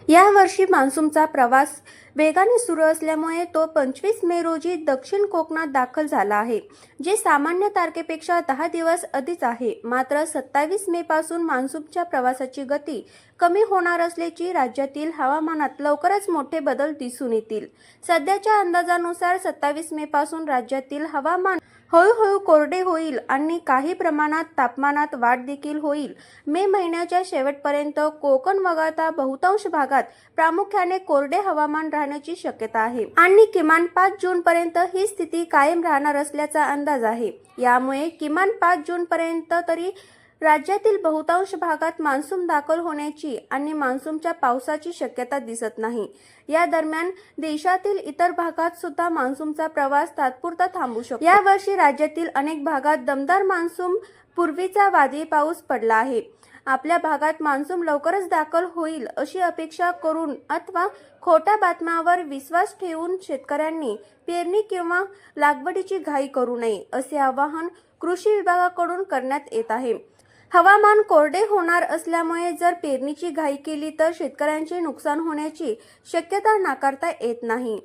यावर्षी मान्सूनचा प्रवास वेगाने सुरू असल्यामुळे तो 25 मे रोजी दक्षिण कोकणात दाखल झाला आहे, जे सामान्य तारखेपेक्षा 10 दिवस आधीच आहे. मात्र 27 मे पासून मान्सूनच्या प्रवासाची गती कमी होणार असल्याची राज्यातील हवामानात लवकरच मोठे बदल दिसून येतील. सध्याच्या अंदाजानुसार 27 मे पासून राज्यातील हवामान हळूहळू कोरडे होईल आणि काही प्रमाणात तापमानात वाढ देखील होईल. मे महिन्याच्या शेवटपर्यंत कोकण वगळता बहुतांश भागात प्रामुख्याने कोरडे हवामान राहण्याची शक्यता आहे आणि किमान 5 जून पर्यंत ही स्थिती कायम राहणार असल्याचा अंदाज आहे. यामुळे किमान 5 जून पर्यंत तरी राज्यातील बहुतांश भागात मान्सून दाखल होण्याची आणि मान्सूनच्या पावसाची शक्यता दिसत नाही. या दरम्यान देशातील इतर भागात सुद्धा मान्सूनचा प्रवास तात्पुरता थांबू शकतो. यावर्षी राज्यातील अनेक भागात दमदार मान्सून पूर्वीचा वादळी पाऊस पडला आहे. आपल्या भागात मान्सून लवकरच दाखल होईल अशी अपेक्षा करून अथवा खोट्या बातम्यांवर विश्वास ठेवून शेतकऱ्यांनी पेरणी किंवा लागवडीची घाई करू नये, असे आवाहन कृषी विभागाकडून करण्यात येत आहे. हवामान कोरडे होणार असल्यामुळे जर पेरणीची घाई केली तर शेतकऱ्यांचे नुकसान होण्याची शक्यता नाकारता येत नाही.